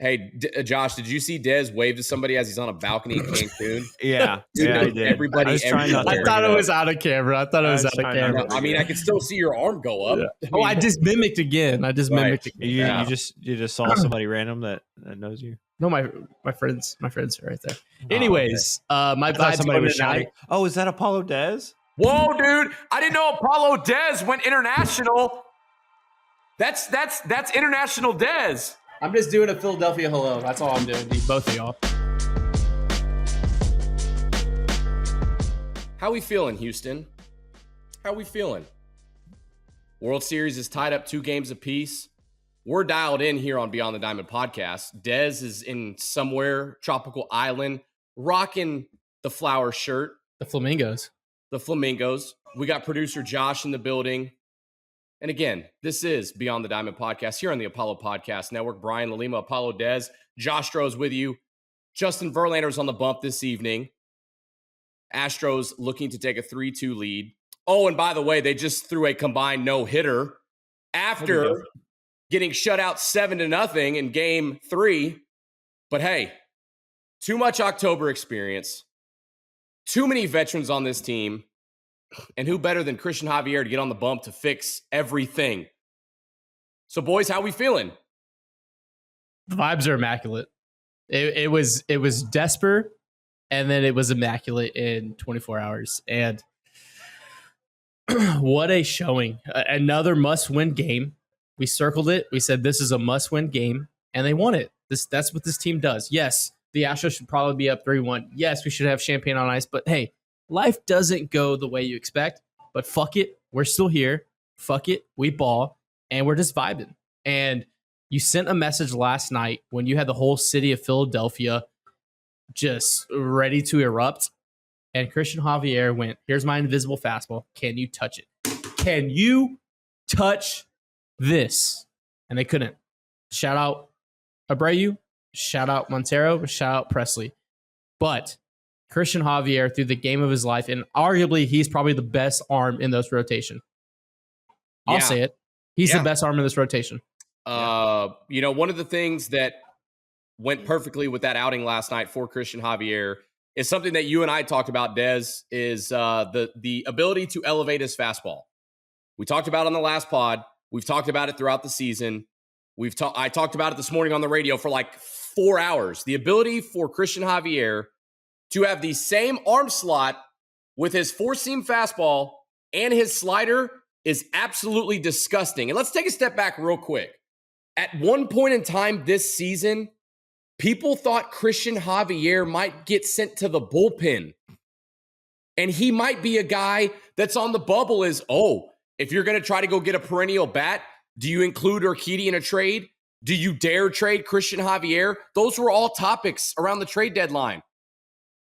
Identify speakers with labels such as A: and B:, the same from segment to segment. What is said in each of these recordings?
A: Hey, Josh, did you see Dez wave to somebody as he's on a balcony in Cancun?
B: Yeah, I did.
A: Everybody,
C: I thought it was out of camera. I thought it was out of camera.
A: I mean, I could still see your arm go up.
C: Yeah. I just mimicked again.
B: You just saw somebody random that knows you.
C: No, my friends are right there. Anyways, my vibe
B: somebody was shouting. Oh, is that ApolloDez?
D: Whoa, dude! I didn't know ApolloDez went international. That's international Dez.
C: I'm just doing a Philadelphia hello. That's all I'm doing. Both of y'all.
A: How we feeling, Houston? How we feeling? World Series is tied up 2 games apiece. We're dialed in here on Beyond the Diamond podcast. Dez is in somewhere, tropical island, rocking the flower shirt.
C: The Flamingos.
A: We got producer Josh in the building. And again, this is Beyond the Diamond podcast here on the Apollo Podcast Network. Bryan, LaLima, ApolloDez, Josh Stroh's with you. Justin Verlander's on the bump this evening. Astros looking to take a 3-2 lead. Oh, and by the way, they just threw a combined no-hitter after getting shut out 7-0 in game 3. But hey, too much October experience. Too many veterans on this team. And who better than Cristian Javier to get on the bump to fix everything? So, boys, how we feeling?
C: The vibes are immaculate. It was desperate, and then it was immaculate in 24 hours. And what a showing. Another must-win game. We circled it. We said this is a must-win game, and they won it. That's what this team does. Yes, the Astros should probably be up 3-1. Yes, we should have champagne on ice, but hey, life doesn't go the way you expect, but fuck it. We're still here. Fuck it. We ball, and we're just vibing. And you sent a message last night when you had the whole city of Philadelphia just ready to erupt. And Cristian Javier went, here's my invisible fastball. Can you touch it? Can you touch this? And they couldn't. Shout out Abreu. Shout out Montero. Shout out Presley. But Cristian Javier through the game of his life, and arguably he's probably the best arm in this rotation. I'll say it. He's the best arm in this rotation.
A: One of the things that went perfectly with that outing last night for Cristian Javier is something that you and I talked about, Dez, is the ability to elevate his fastball. We talked about it on the last pod. We've talked about it throughout the season. I talked about it this morning on the radio for like 4 hours. The ability for Cristian Javier to have the same arm slot with his 4-seam fastball and his slider is absolutely disgusting. And let's take a step back real quick. At one point in time this season, people thought Cristian Javier might get sent to the bullpen. And he might be a guy that's on the bubble if you're going to try to go get a perennial bat, do you include Urquidy in a trade? Do you dare trade Cristian Javier? Those were all topics around the trade deadline.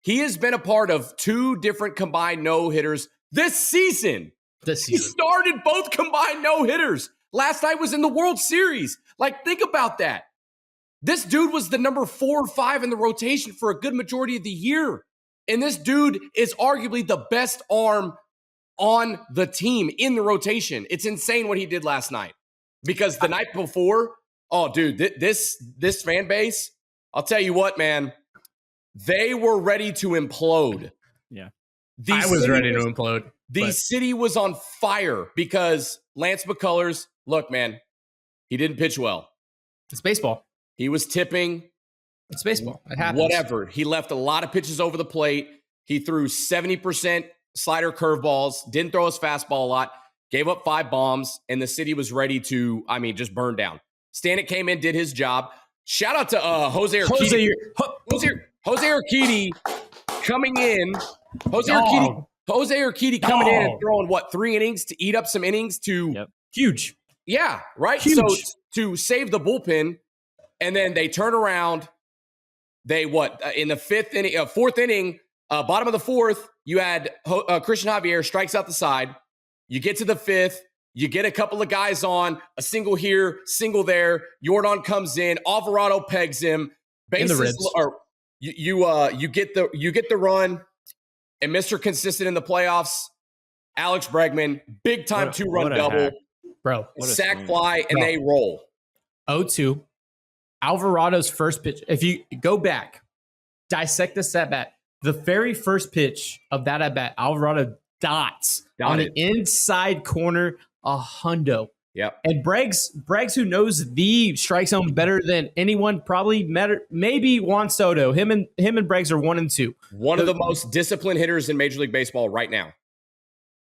A: He has been a part of 2 different combined no-hitters this season. He started both combined no-hitters. Last night was in the World Series. Like, think about that. This dude was the number 4 or 5 in the rotation for a good majority of the year. And this dude is arguably the best arm on the team in the rotation. It's insane what he did last night. Because the night before, this fan base, I'll tell you what, man, they were ready to implode.
C: Yeah. I was ready to implode.
A: The city was on fire because Lance McCullers, look, man, he didn't pitch well.
C: It's baseball.
A: He was tipping.
C: It's baseball. It happens.
A: Whatever. He left a lot of pitches over the plate. He threw 70% slider curveballs, didn't throw his fastball a lot, gave up 5 bombs, and the city was ready to, just burn down. Stanek came in, did his job. Shout out to Jose Urquidy. Jose Urquidy coming in. Jose Urquidy coming in and throwing 3 innings to eat up some innings to
C: huge.
A: Yeah, right.
C: Huge.
A: So to save the bullpen, and then they turn around. They in the 5th inning, 4th inning, bottom of the 4th, you had Cristian Javier strikes out the side. You get to the 5th. You get a couple of guys on, a single here, single there. Jordan comes in. Alvarado pegs him. Bases,
C: in the ribs.
A: You get the run, and Mr. Consistent in the playoffs, Alex Bregman, big time 2-run double,
C: bro,
A: sack fly, and they roll.
C: 0-2. Alvarado's first pitch, if you go back, dissect this at bat, the very first pitch of that at bat, Alvarado dots on the inside corner, a hundo.
A: Yep.
C: And Braggs, who knows the strike zone better than anyone, probably maybe Juan Soto. Him and Braggs are 1 and 2.
A: One of the most disciplined hitters in Major League Baseball right now.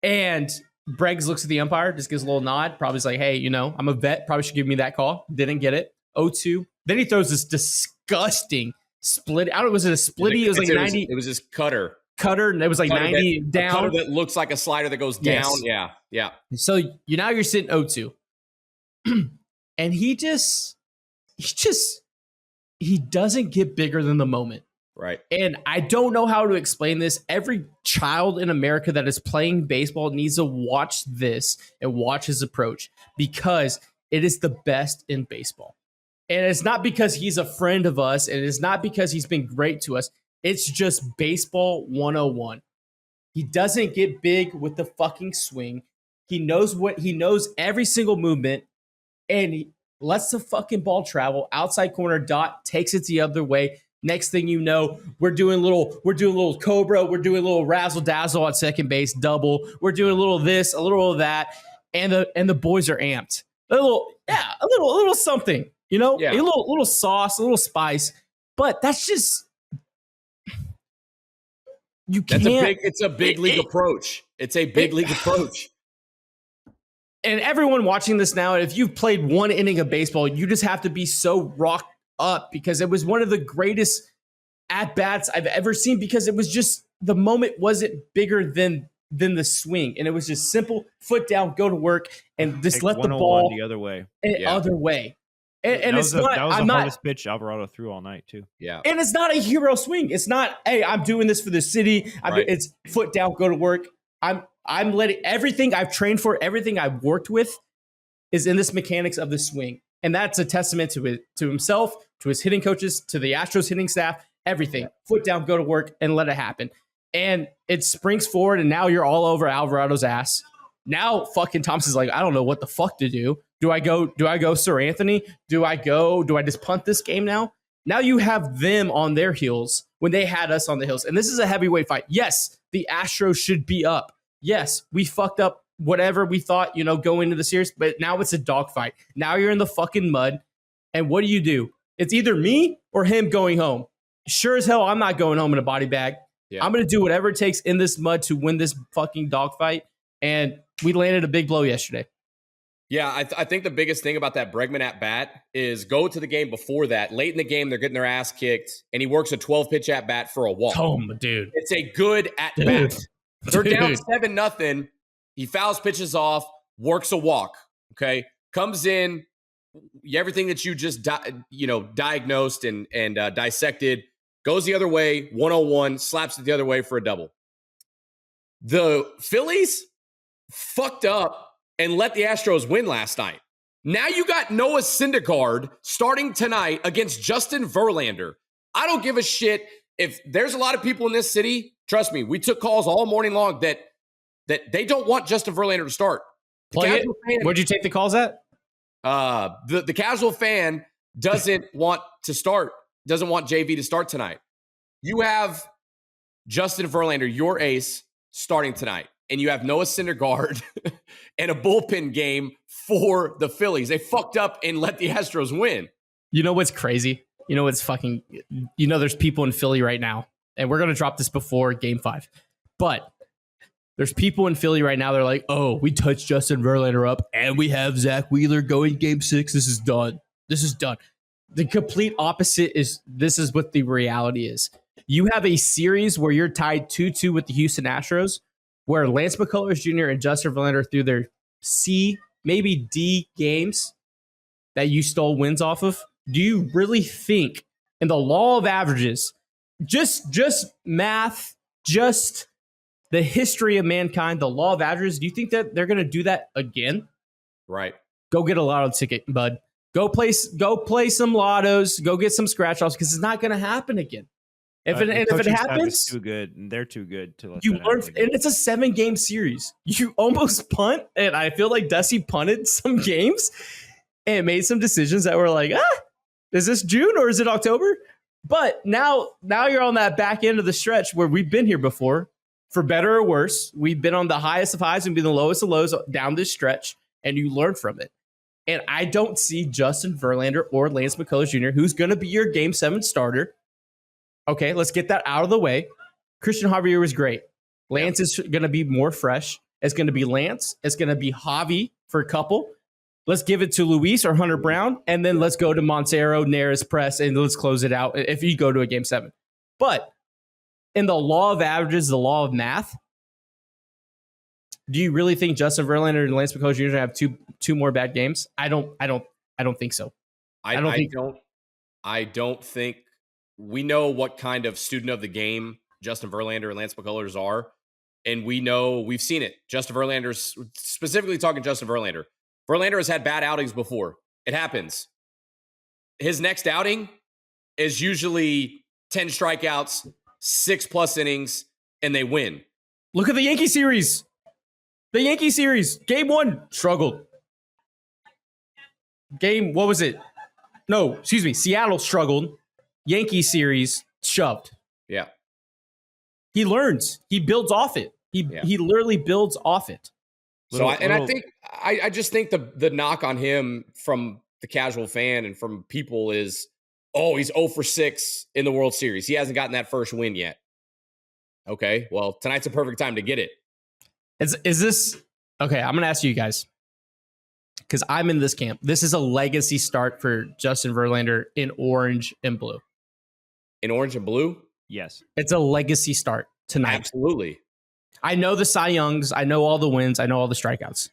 C: And Braggs looks at the umpire, just gives a little nod. Probably like, hey, I'm a vet. Probably should give me that call. Didn't get it. 0-2. Then he throws this disgusting split. I don't know, was it a splitty? It was like 90.
A: It was his cutter.
C: And it was like 90 down.
A: A cutter that looks like a slider that goes down.
C: Yes.
A: Yeah.
C: So now you're sitting 0-2. And he doesn't get bigger than the moment.
A: Right.
C: And I don't know how to explain this. Every child in America that is playing baseball needs to watch this and watch his approach, because it is the best in baseball. And it's not because he's a friend of us, and it's not because he's been great to us. It's just baseball 101. He doesn't get big with the fucking swing. He knows every single movement, and he lets the fucking ball travel. Outside corner dot, takes it the other way. Next thing you know, we're doing a little cobra, we're doing a little razzle dazzle at second base, double. We're doing a little of this, a little of that, and the boys are amped. A little something, a little sauce, a little spice. But that's just
A: It's a big league approach. It's a big league approach.
C: And everyone watching this now, if you've played one inning of baseball, you just have to be so rocked up, because it was one of the greatest at-bats I've ever seen, because it was just, the moment wasn't bigger than the swing. And it was just simple, foot down, go to work, and just let the ball
B: the other way.
C: Other way. And
B: that was the hardest pitch Alvarado threw all night too.
A: Yeah.
C: And it's not a hero swing. It's not, hey, I'm doing this for the city. It's foot down, go to work. I'm letting everything I've trained for, everything I've worked with is in this mechanics of the swing. And that's a testament to himself, to his hitting coaches, to the Astros hitting staff, everything. Yeah. Foot down, go to work, and let it happen. And it springs forward, and now you're all over Alvarado's ass. Now fucking Thompson's like, I don't know what the fuck to do. Do I go Sir Anthony? Do I just punt this game now? Now you have them on their heels when they had us on the heels. And this is a heavyweight fight. Yes, the Astros should be up. Yes, we fucked up whatever we thought, going into the series, but now it's a dogfight. Now you're in the fucking mud. And what do? It's either me or him going home. Sure as hell, I'm not going home in a body bag. Yeah. I'm going to do whatever it takes in this mud to win this fucking dogfight. And we landed a big blow yesterday.
A: Yeah, I think the biggest thing about that Bregman at bat is go to the game before that. Late in the game, they're getting their ass kicked, and he works a 12-pitch at bat for a walk.
C: Dude.
A: It's a good at bat. They're down 7-0. He fouls pitches off, works a walk. Okay, comes in, everything that you just diagnosed and dissected, goes the other way, 101, slaps it the other way for a double. The Phillies fucked up and let the Astros win last night. Now you got Noah Syndergaard starting tonight against Justin Verlander. I don't give a shit if there's a lot of people in this city. Trust me, we took calls all morning long that they don't want Justin Verlander to start.
C: Where'd you take the calls at?
A: The casual fan doesn't want JV to start tonight. You have Justin Verlander, your ace, starting tonight. And you have Noah Syndergaard and a bullpen game for the Phillies. They fucked up and let the Astros win.
C: You know what's crazy? There's people in Philly right now, and we're going to drop this before Game 5. But there's people in Philly right now. They're like, oh, we touched Justin Verlander up, and we have Zach Wheeler going Game 6. This is done. The complete opposite is what the reality is. You have a series where you're tied 2-2 with the Houston Astros, where Lance McCullers Jr. and Justin Verlander threw their C, maybe D games that you stole wins off of. Do you really think in the law of averages, just math, just the history of mankind, the law of averages, do you think that they're going to do that again?
A: Right.
C: Go get a lotto ticket, bud. Go play some lottos. Go get some scratch offs, because it's not going to happen again. If it happens,
B: too good, and they're too good to let
C: you learn. And it's a 7-game series. You almost punt, and I feel like Dusty punted some games and made some decisions that were like, Is this June or is it October? But now you're on that back end of the stretch where we've been here before, for better or worse. We've been on the highest of highs and been the lowest of lows down this stretch, and you learn from it. And I don't see Justin Verlander or Lance McCullers Jr., who's going to be your Game 7 starter. Okay, let's get that out of the way. Cristian Javier was great. Lance is going to be more fresh. It's going to be Lance. It's going to be Javi for a couple. Let's give it to Luis or Hunter Brown, and then let's go to Montero, Neris, Press, and let's close it out if you go to a Game 7. But in the law of averages, the law of math, do you really think Justin Verlander and Lance McCullers Jr. have two more bad games? I don't think so.
A: I don't think we know what kind of student of the game Justin Verlander and Lance McCullers are. And we've seen it. Justin Verlander's, specifically talking Justin Verlander. Verlander has had bad outings before. It happens. His next outing is usually 10 strikeouts, 6+ innings, and they win.
C: Look at the Yankee series. The Yankee series, Game 1, struggled. What was it? No, excuse me. Seattle struggled. Yankee series, shoved.
A: Yeah.
C: He learns. He builds off it. He literally builds off it.
A: I just think the knock on him from the casual fan and from people is, he's 0 for 6 in the World Series. He hasn't gotten that first win yet. Okay, well, tonight's a perfect time to get it.
C: Is this okay? I'm gonna ask you guys because I'm in this camp. This is a legacy start for Justin Verlander in orange and blue.
A: In orange and blue?
B: Yes.
C: It's a legacy start tonight.
A: Absolutely.
C: I know the Cy Youngs. I know all the wins. I know all the strikeouts.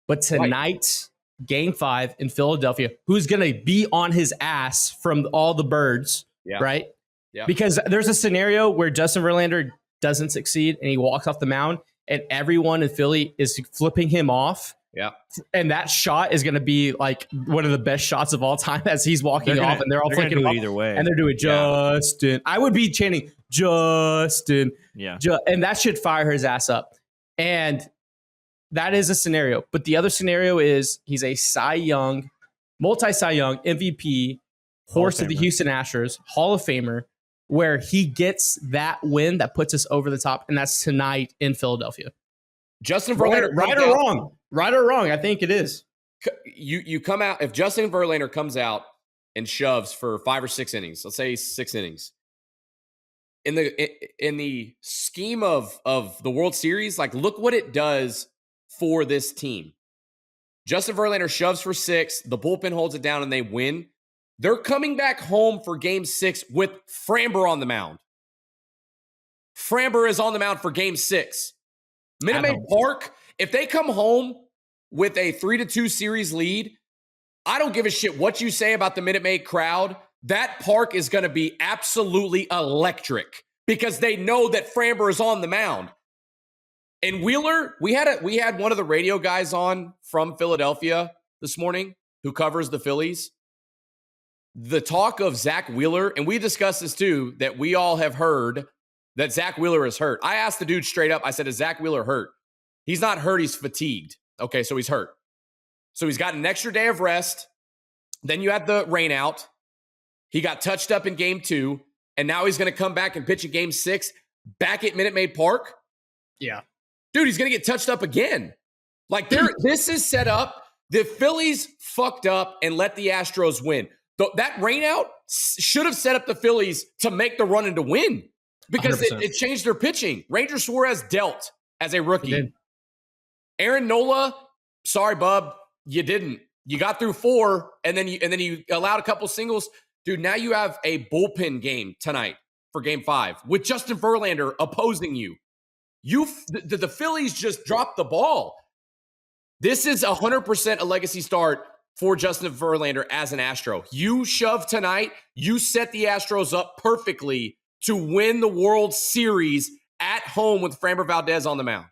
C: But tonight, Game 5 in Philadelphia, who's going to be on his ass from all the birds, right? Yeah. Because there's a scenario where Justin Verlander doesn't succeed and he walks off the mound and everyone in Philly is flipping him off.
A: Yeah.
C: And that shot is going to be like one of the best shots of all time as he's walking off and they're all flicking him off.
B: Either way.
C: And they're doing Justin. I would be chanting Justin.
B: Yeah.
C: And that should fire his ass up. And that is a scenario. But the other scenario is he's a Cy Young, multi-Cy Young, MVP, horse of the Houston Astros, Hall of Famer, where he gets that win that puts us over the top. And that's tonight in Philadelphia.
A: Justin Verlander,
C: right or wrong? Right or wrong? I think it is.
A: You come out, if Justin Verlander comes out and shoves for 5 or 6 innings, let's say 6 innings, in the scheme of the World Series, like look what it does for this team. Justin Verlander shoves for 6, the bullpen holds it down, and they win. They're coming back home for Game 6 with Framber on the mound. Framber is on the mound for Game 6. Minute Maid Park, if they come home with a 3-2 series lead, I don't give a shit what you say about the Minute Maid crowd. That park is going to be absolutely electric because they know that Framber is on the mound. And Wheeler, we had one of the radio guys on from Philadelphia this morning who covers the Phillies. The talk of Zach Wheeler, and we discussed this too, that we all have heard that Zach Wheeler is hurt. I asked the dude straight up, I said, is Zach Wheeler hurt? He's not hurt, he's fatigued. Okay, so he's hurt. So he's got an extra day of rest. Then you had the rain out. He got touched up in Game 2, and now he's going to come back and pitch in Game 6 back at Minute Maid Park.
C: Yeah.
A: Dude, he's going to get touched up again. Like, this is set up. The Phillies fucked up and let the Astros win. That rain out should have set up the Phillies to make the run and to win because it changed their pitching. Ranger Suarez dealt as a rookie. Aaron Nola, sorry, bub, you didn't. You got through 4, and then you allowed a couple singles. Dude, now you have a bullpen game tonight for Game 5 with Justin Verlander opposing you. The Phillies just dropped the ball. This is 100% a legacy start for Justin Verlander as an Astro. You shove tonight. You set the Astros up perfectly to win the World Series at home with Framber Valdez on the mound.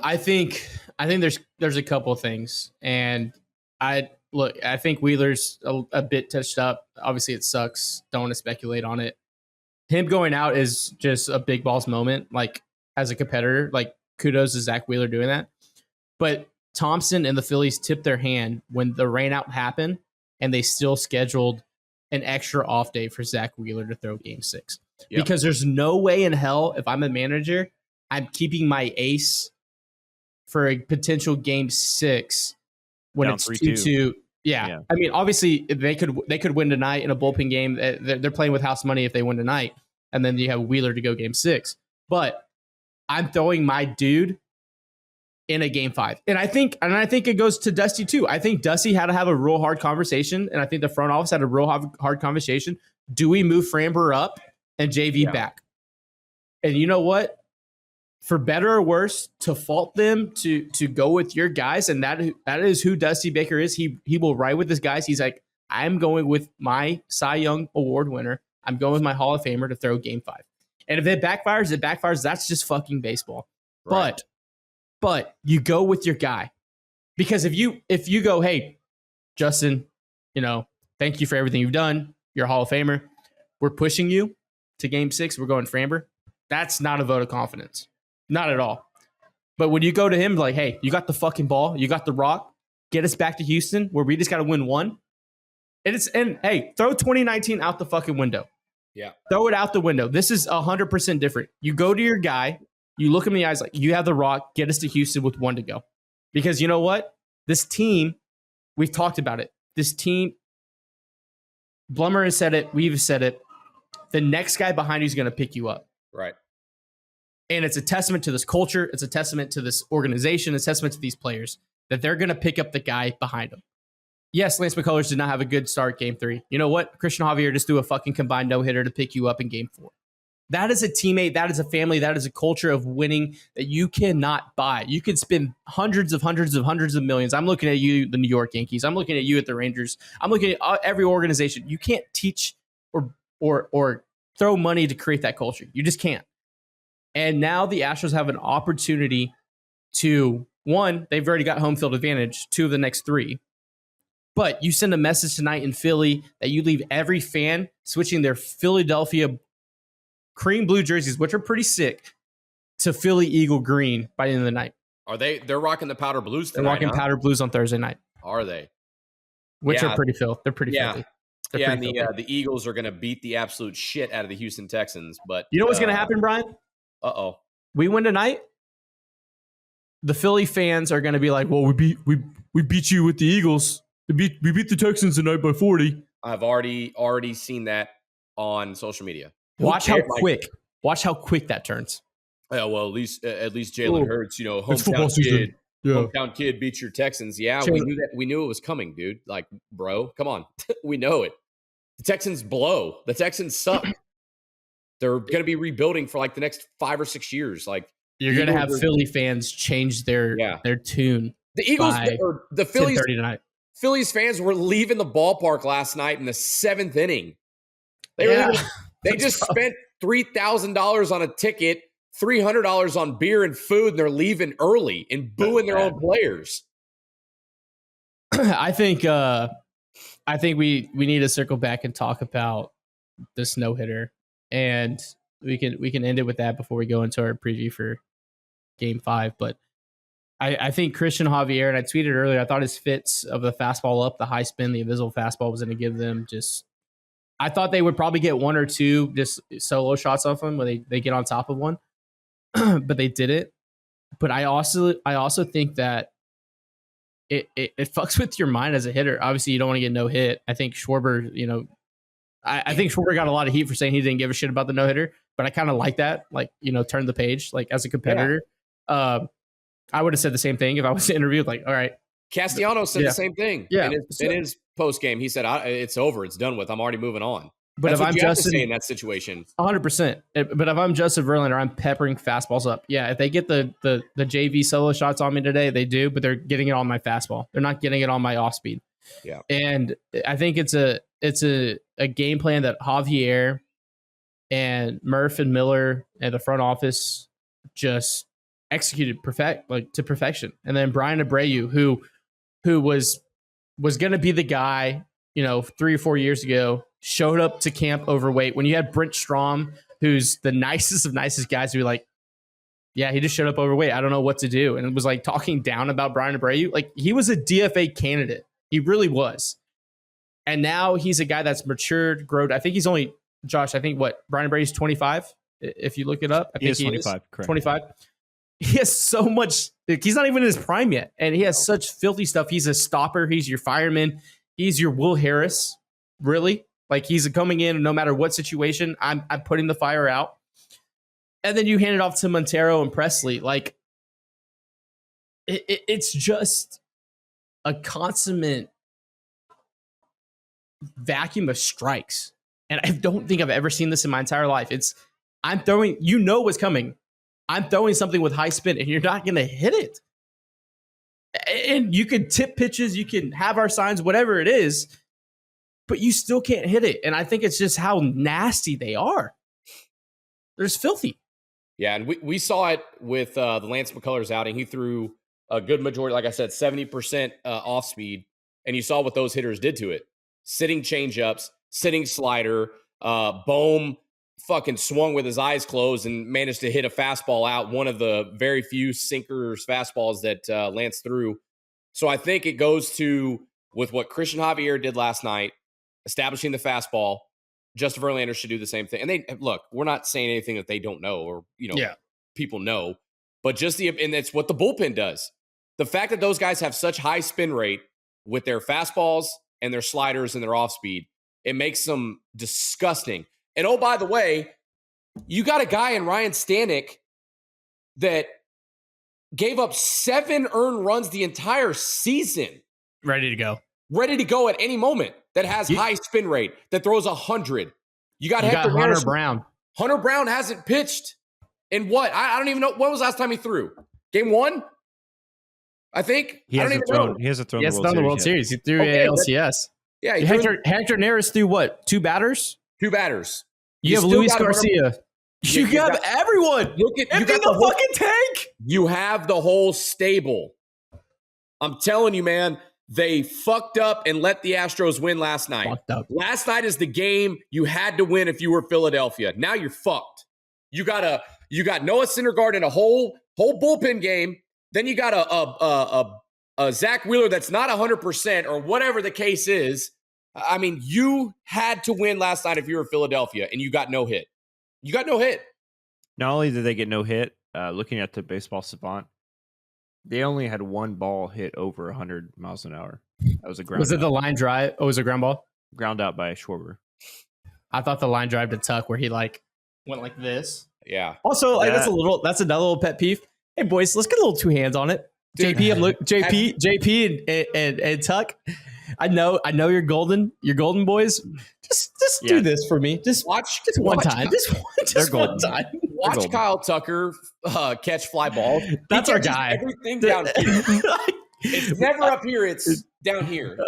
C: I think there's a couple of things, and I think Wheeler's a bit touched up. Obviously, it sucks. Don't want to speculate on it. Him going out is just a big balls moment. Like as a competitor, like kudos to Zach Wheeler doing that. But Thompson and the Phillies tipped their hand when the rain out happened. and they still scheduled an extra off day for Zach Wheeler to throw game 6.
A: Yep.
C: Because there's no way in hell, if I'm a manager, I'm keeping my ace for a potential game 6 when
B: Down
C: it's
B: 3-2.
C: 2-2. Yeah. I mean, obviously, they could win tonight in a bullpen game. They're playing with house money if they win tonight, and then you have Wheeler to go game 6. But I'm throwing my dude in a game 5, and I think it goes to Dusty too. I think Dusty had to have a real hard conversation, and I think the front office had a real hard conversation. Do we move Framber up and JV back? And you know what? For better or worse, to fault them to go with your guys, and that is who Dusty Baker is. He will ride with his guys. He's like, I'm going with my Cy Young Award winner. I'm going with my Hall of Famer to throw game 5. And if it backfires, it backfires. That's just fucking baseball. Right. But you go with your guy, because if you go, hey, Justin, thank you for everything you've done. You're a Hall of Famer. We're pushing you to game 6. We're going Framber. That's not a vote of confidence. Not at all. But when you go to him like, hey, you got the fucking ball, you got the rock, get us back to Houston where we just got to win one. And hey, throw 2019 out the fucking window.
A: Yeah.
C: Throw it out the window. This is 100% different. You go to your guy, you look him in the eyes like, you have the rock, get us to Houston with 1 to go. Because you know what? This team, we've talked about it. This team, Blummer has said it, we've said it. The next guy behind you is going to pick you up.
A: Right.
C: And it's a testament to this culture. It's a testament to this organization. It's a testament to these players that they're going to pick up the guy behind them. Yes, Lance McCullers did not have a good start game 3. You know what? Cristian Javier just threw a fucking combined no-hitter to pick you up in game 4. That is a teammate. That is a family. That is a culture of winning that you cannot buy. You can spend hundreds of millions. I'm looking at you, the New York Yankees. I'm looking at you at the Rangers. I'm looking at every organization. You can't teach or throw money to create that culture. You just can't. And now the Astros have an opportunity to, 1, they've already got home field advantage, 2 of the next 3. But you send a message tonight in Philly that you leave every fan switching their Philadelphia cream blue jerseys, which are pretty sick, to Philly Eagle green by the end of the night.
A: They're rocking the powder blues tonight?
C: They're rocking powder blues on Thursday night.
A: Are they?
C: Which are pretty filthy. They're pretty filthy.
A: And the Eagles are going to beat the absolute shit out of the Houston Texans. But
C: you know what's going to happen, Brian?
A: Uh-oh.
C: We win tonight. The Philly fans are going to be like, well, we beat you with the Eagles. We beat the Texans tonight by 40.
A: I've already seen that on social media.
C: Watch how quick that turns.
A: Yeah, well, at least Jalen Hurts, hometown kid beats your Texans. Yeah, we knew that. We knew it was coming, dude. Like, bro, come on, we know it. The Texans blow. The Texans suck. They're going to be rebuilding for like the next 5 or 6 years. Like,
C: you're going to have Philly fans change their tune.
A: The Eagles or the Phillies
C: tonight.
A: Phillies fans were leaving the ballpark last night in the 7th inning. They just spent $3,000 on a ticket, $300 on beer and food, and they're leaving early and booing their own players.
C: I think we need to circle back and talk about this no-hitter, and we can end it with that before we go into our preview for Game 5. But I think Cristian Javier, and I tweeted earlier, I thought his fits of the fastball up, the high spin, the invisible fastball was going to give them just. I thought they would probably get 1 or 2 just solo shots off him when they get on top of one, but they didn't. But I also think that it fucks with your mind as a hitter. Obviously, you don't want to get no hit. I think Schwarber, I think Schwarber got a lot of heat for saying he didn't give a shit about the no hitter, but I kind of like that. Like, turn the page. Like, as a competitor, I would have said the same thing if I was interviewed. Like, all right.
A: Castellanos said the same thing.
C: Yeah.
A: In his post game, he said, "It's over. It's done with. I'm already moving on."
C: But
A: that's
C: if
A: what
C: I'm
A: you
C: Justin,
A: have to say in that situation,
C: 100%. But if I'm Justin Verlander, I'm peppering fastballs up. Yeah, if they get the JV solo shots on me today, they do. But they're getting it on my fastball. They're not getting it on my off speed.
A: Yeah.
C: And I think it's a game plan that Javier and Murph and Miller and the front office just executed to perfection. And then Bryan Abreu, who was going to be the guy, 3 or 4 years ago, showed up to camp overweight. When you had Brent Strom, who's the nicest of nicest guys, who were like, yeah, he just showed up overweight. I don't know what to do. And it was like talking down about Bryan Abreu. Like, he was a DFA candidate. He really was. And now he's a guy that's matured, grown. I think he's only, Josh, I think Bryan Abreu's 25, if you look it up. I think
B: he is 25, correct.
C: 25. He has so much, he's not even in his prime yet. And he has such filthy stuff. He's a stopper. He's your fireman. He's your Will Harris, really. Like he's coming in no matter what situation, I'm putting the fire out. And then you hand it off to Montero and Presley. Like it's just a consummate vacuum of strikes. And I don't think I've ever seen this in my entire life. I'm throwing, what's coming. I'm throwing something with high spin and you're not going to hit it. And you can tip pitches, you can have our signs, whatever it is, but you still can't hit it. And I think it's just how nasty they are. They're just filthy.
A: Yeah, and we saw it with the Lance McCullers outing. He threw a good majority, like I said, 70% off speed, and you saw what those hitters did to it. Sitting changeups, sitting slider, Bohm fucking swung with his eyes closed and managed to hit a fastball out, one of the very few sinkers fastballs that Lance threw. So I think it goes to with what Cristian Javier did last night, establishing the fastball. Justin Verlander should do the same thing. And they look, we're not saying anything that they don't know or, people know, but just and it's what the bullpen does. The fact that those guys have such high spin rate with their fastballs and their sliders and their off speed, it makes them disgusting. And oh, by the way, you got a guy in Ryan Stanek that gave up 7 earned runs the entire season.
C: Ready to go
A: at any moment, that has high spin rate, that throws 100. You got
C: Hunter Brown.
A: Hunter Brown hasn't pitched in what? I don't even know. When was the last time he threw? Game 1? I think.
B: He hasn't thrown the World Series.
C: He threw ALCS.
A: Yeah.
C: Hector Neris threw what? 2 batters?
A: 2 batters.
C: You have Luis Garcia. You have everyone.
A: Look at
C: empty the fucking tank.
A: You have the whole stable. I'm telling you, man. They fucked up and let the Astros win last night. Last night is the game you had to win if you were Philadelphia. Now you're fucked. You got Noah Syndergaard in a whole bullpen game. Then you got a Zach Wheeler that's not 100% or whatever the case is. I mean, you had to win last night if you were Philadelphia, and you got no hit. You got no hit.
B: Not only did they get no hit, looking at the Baseball Savant, they only had 1 ball hit over 100 miles an hour. That was a ground.
C: Was it the line drive? Oh, it was a ground ball?
B: Ground out by Schwarber.
C: I thought the line drive to Tuck where he went like this.
A: Yeah.
C: Also, that's another little pet peeve. Hey boys, let's get a little 2 hands on it. Dude, JP and Tuck. I know you're golden boys. Just do this for me. Just one time. Just one time.
A: Watch Kyle Tucker catch fly balls.
C: That's our guy.
A: Everything down here. It's never up here. It's down here.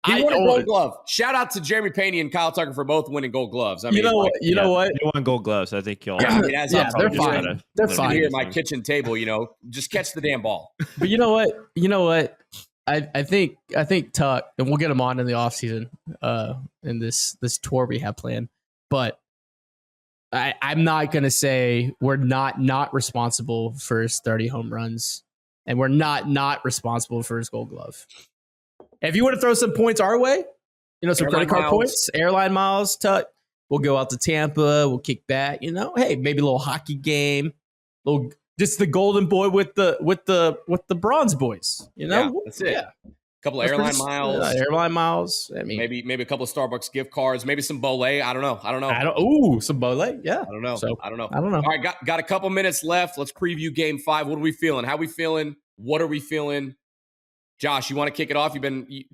A: He won a Gold Glove. Shout out to Jeremy Payne and Kyle Tucker for both winning Gold Gloves. I mean,
C: you know what?
B: You won Gold Gloves. I think y'all.
C: They're fine. They're fine.
A: Here at my kitchen table, just catch the damn ball.
C: But you know what? I think Tuck, and we'll get him on in the offseason in this tour we have planned. But I'm not gonna say we're not responsible for his 30 home runs, and we're not responsible for his Gold Glove. If you want to throw some points our way, some credit card points, airline miles, Tuck, we'll go out to Tampa, we'll kick back. Hey, maybe a little hockey game, just the golden boy with the bronze boys.
A: That's it. Yeah. A couple of airline miles.
C: I mean,
A: maybe a couple of Starbucks gift cards, maybe some Bolé. I don't know.
C: Some Bolé. Yeah.
A: I don't know.
C: So,
A: I don't know.
C: All
A: right, got a couple minutes left. Let's preview Game 5. What are we feeling? How we feeling? What are we feeling? Josh, you want to kick it off?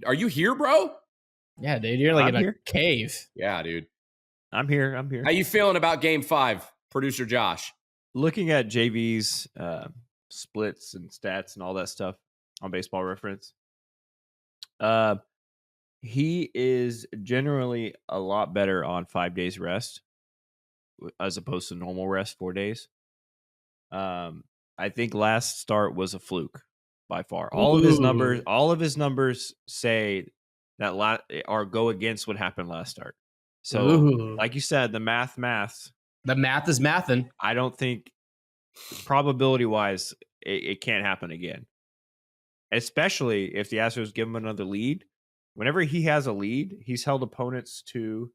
A: Are you here, bro?
C: Yeah, dude. You're in a cave.
A: Yeah, dude.
B: I'm here.
A: How you feeling about Game 5, producer Josh?
B: Looking at JV's splits and stats and all that stuff on Baseball Reference, he is generally a lot better on 5 days rest as opposed to normal rest 4 days. I think last start was a fluke by far. All of his numbers say that or go against what happened last start. So, like you said, the math.
C: The math is mathing.
B: I don't think, probability-wise, it can't happen again. Especially if the Astros give him another lead whenever he has a lead, he's held opponents to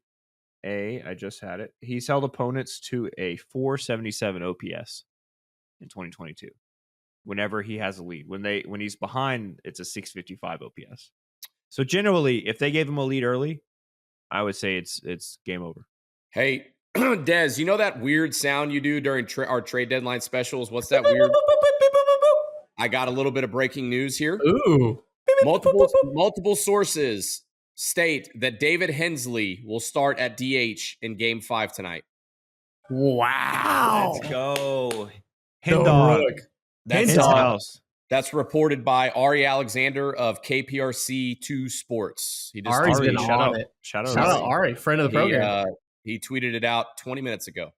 B: I just had it. He's held opponents to a 477 OPS in 2022. Whenever he has a lead, when he's behind, it's a 655 OPS. So generally, if they gave him a lead early, I would say it's game over.
A: Hey, Des, you know that weird sound you do during our trade deadline specials? What's that weird? I got a little bit of breaking news here.
C: Ooh.
A: Multiple sources state that David Hensley will start at DH in Game 5 tonight.
C: Wow.
B: Let's go.
C: The
B: Hendog.
C: Rook.
A: That's,
C: Hendog.
B: House.
A: that's reported by Ari Alexander of KPRC2 Sports. He just
C: Ari's been
B: shout
C: on
B: out.
C: it.
B: Shout
C: Shout out Ari, friend of the program.
A: he tweeted it out 20 minutes ago.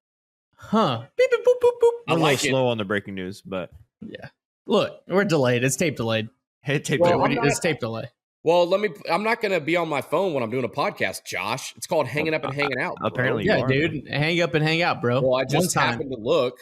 C: Huh. Beep, beep, boop, boop, boop.
B: We're a
A: like
B: little
A: it.
B: slow on the breaking news, but
C: Yeah. Look, we're delayed. It's tape delayed.
B: hey, tape
A: Well,
B: delay.
A: I'm not-
C: It's tape delay.
A: Well, I'm not going to be on my phone when I'm doing a podcast, Josh. It's called hanging up and hanging out. bro.
B: Apparently.
C: Yeah,
B: are,
C: dude. Hang up and hang out, bro.
A: Well, I just
C: One time.
A: happened to look.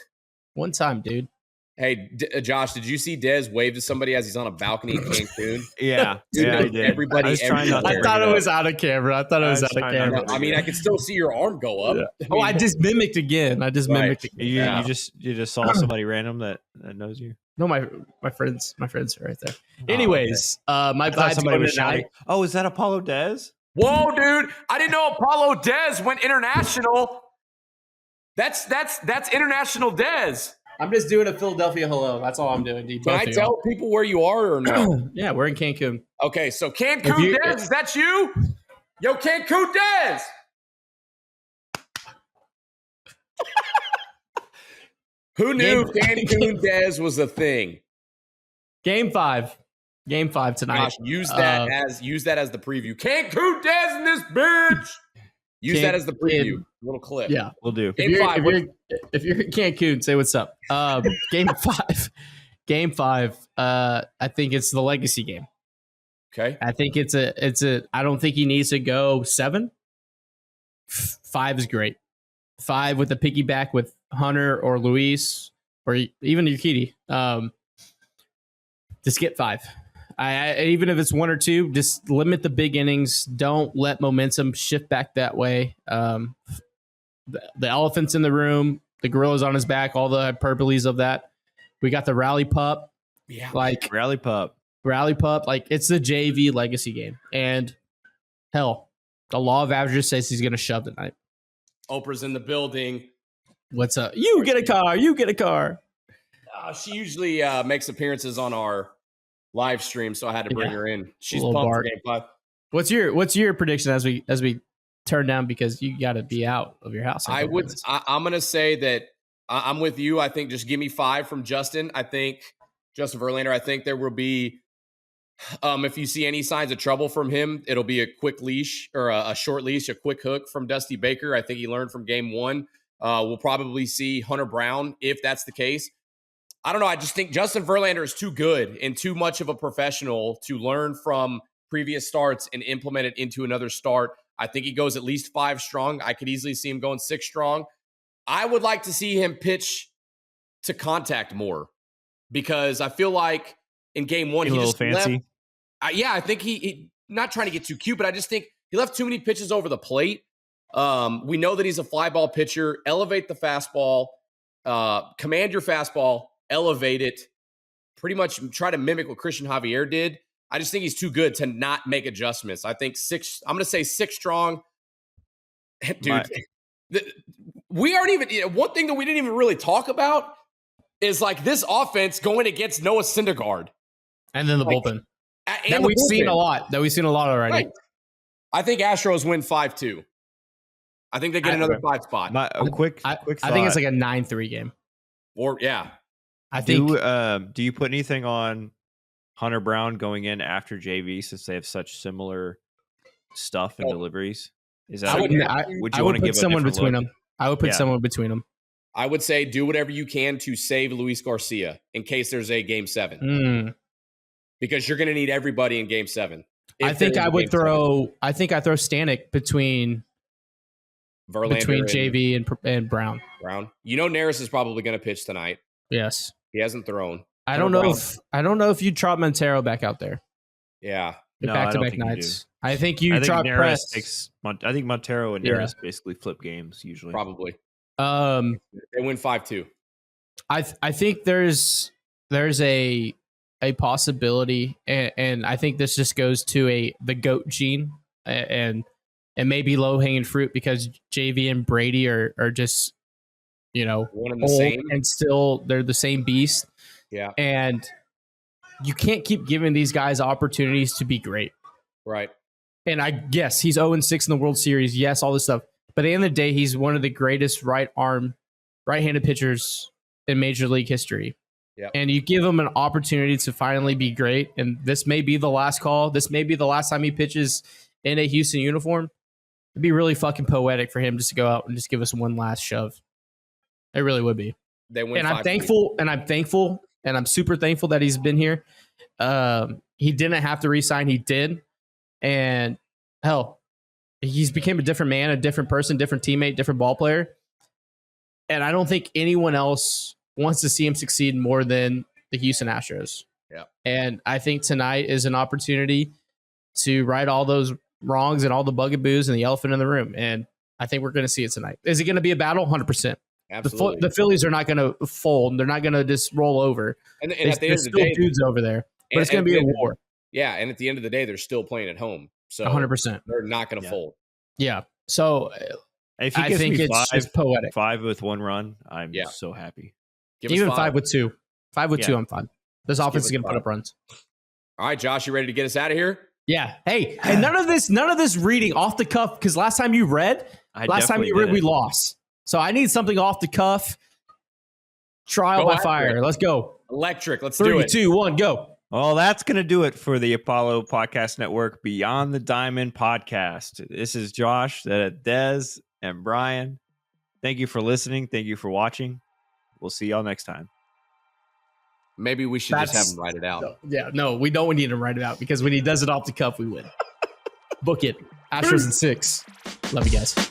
C: One time, dude.
A: Hey, Josh, did you see Dez wave to somebody as he's on a balcony in Cancun?
B: Yeah,
A: Dude,
B: yeah, I did.
A: everybody-
B: I was trying not to
A: everybody-
C: I
B: bring
C: thought it
B: up.
C: was out of camera. I thought it was out of
B: trying not
C: camera.
B: to-
A: I mean, I can still see your arm go up.
C: Yeah.
A: I mean,
C: I just mimicked again.
A: Right.
C: Mimicked again.
B: You,
A: Yeah.
B: you just saw somebody random that knows you.
C: No, my friends are right there. Anyways, my
B: I thought
C: vibes
B: somebody
C: going
B: was shouting.
C: tonight.
B: Oh, is that ApolloDez?
D: Whoa, dude! I didn't know ApolloDez went international. That's international Dez.
C: I'm just doing a Philadelphia hello. That's all I'm doing. Dude.
A: can I tell people where you are or no?
C: Yeah, we're in Cancun.
A: Okay, so
C: If
D: Cancun
C: you-
D: Dez, is that you? Yo, Cancun Dez.
A: who knew
C: Game-
A: Cancun Dez was a thing?
C: Game 5 tonight.
A: Gosh, use that as the preview. Cancun Dez in this bitch. Use that as the preview. Little clip.
C: Yeah.
B: We'll do.
A: Game 5.
C: If you're in Cancun, say what's up. Game 5. Game 5. I think it's the legacy game.
A: Okay.
C: I think it's a I don't think he needs to go 7. 5 is great. 5 with a piggyback with Hunter or Luis or even Urquidy. Just get 5. I even if it's 1 or 2, just limit the big innings. Don't let momentum shift back that way. The elephant's in the room. The gorilla's on his back. All the hyperboles of that. We got the rally pup.
A: Yeah.
C: Like
B: Rally pup.
C: like it's the JV legacy game. And hell, the law of averages says he's going to shove tonight.
A: Oprah's in the building.
C: What's up? You get a car. You get a car.
A: She usually makes appearances on our live stream, so I had to bring
C: Yeah.
A: her in. She's
C: Little
A: pumped for
C: bark.
A: Game 5.
C: What's your prediction as we turn down because you got to be out of your house? in a couple minutes?
A: I'm going to say that I'm with you. I think just give me 5 from Justin. I think Justin Verlander, I think there will be, if you see any signs of trouble from him, it'll be a quick leash or a short leash, a quick hook from Dusty Baker. I think he learned from Game 1. We'll probably see Hunter Brown if that's the case. I don't know. I just think Justin Verlander is too good and too much of a professional to learn from previous starts and implement it into another start. I think he goes at least 5 strong. I could easily see him going 6 strong. I would like to see him pitch to contact more because I feel like in Game 1,
B: Get a
A: he
B: little
A: just
B: fancy.
A: left. I think he not trying to get too cute, but I just think he left too many pitches over the plate. We know that he's a fly ball pitcher. Elevate the fastball, command your fastball, elevate it, pretty much try to mimic what Cristian Javier did. I just think he's too good to not make adjustments. I think 6, I'm going to say 6 strong. Dude, we aren't even, one thing that we didn't even really talk about is like this offense going against Noah Syndergaard.
C: And then the
A: like,
C: bullpen.
A: And
C: That
A: the
C: we've seen
A: bullpen.
C: a lot. That we've seen a lot already.
A: Right. I think Astros win 5-2. I think they get another 5 spot.
B: A quick
C: I
B: thought.
C: think it's like a 9-3 game.
A: Or, yeah.
C: I think
B: Do you put anything on Hunter Brown going in after JV since they have such similar stuff and
A: Oh.
B: deliveries? Is
C: I
B: that
C: would,
B: would
C: I,
B: you
C: I
B: want
C: would
B: to
C: put
B: give
C: someone
B: a different
C: between
B: look?
C: them. I would put
B: Yeah.
C: someone between them.
A: I would say do whatever you can to save Luis Garcia in case there's a Game 7.
C: Mm.
A: Because you're going to need everybody in Game 7.
C: I think I would throw. I think I throw Stanek between
A: Verlander and
C: JV and Brown.
A: Brown. You know Neris is probably going to pitch tonight.
C: Yes.
A: He hasn't thrown.
C: I don't know if you trot Montero back out there.
A: Yeah.
B: No, I don't
C: back-to-back
B: think you do.
C: nights. I think you
B: I think
C: drop
B: Neris
C: press.
B: I think Montero and
C: Yeah.
B: Neris basically flip games usually.
A: Probably.
C: They
A: win 5-2.
C: I think there's a possibility, and I think this just goes to the GOAT gene, and maybe low hanging fruit because JV and Brady are just
A: one and the
C: old
A: same,
C: and still they're the same beast.
A: Yeah,
C: and you can't keep giving these guys opportunities to be great.
A: Right.
C: And I guess he's 0-6 in the World Series. Yes, all this stuff. But at the end of the day, he's one of the greatest right-handed pitchers in Major League history.
A: Yep.
C: And you give him an opportunity to finally be great. And this may be the last call. This may be the last time he pitches in a Houston uniform. It'd be really fucking poetic for him just to go out and just give us one last shove. It really would be.
A: They win.
C: And I'm thankful, and I'm super thankful that he's been here. He didn't have to resign. He did. And hell, he's became a different man, a different person, different teammate, different ball player. And I don't think anyone else wants to see him succeed more than the Houston Astros.
A: Yeah.
C: And I think tonight is an opportunity to right all those wrongs and all the bugaboos and the elephant in the room. And I think we're going to see it tonight. Is it going to be a battle? 100%.
A: Absolutely.
C: The Phillies are not going to fold. They're not going to just roll over.
A: And at the end of the
C: still
A: day,
C: dudes over there. But it's going to be a war.
A: Yeah, and at the end of the day, they're still playing at home. So
C: 100%.
A: they're not going to fold.
C: Yeah. So
B: if he
C: I
B: gives
C: think
B: me
C: it's just poetic.
B: 5 with 1 run, I'm so happy.
C: Even 5 with 2. 5 with 2, I'm fine. This offense is going to put up runs.
A: All right, Josh, you ready to get us out of here?
C: Yeah. Hey, and none of this reading off the cuff, because last time you read, we lost. So I need something off the cuff. Trial by fire. Let's go.
A: Electric. Let's do it.
C: 3, 2, 1, go.
B: Well, that's going to do it for the Apollo Podcast Network Beyond the Diamond podcast. This is Josh, Dez, and Brian. Thank you for listening. Thank you for watching. We'll see y'all next time.
A: Maybe we should just have him write it out.
C: No, we don't need him to write it out because when he does it off the cuff, we win. Book it. Astros in 6. Love you guys.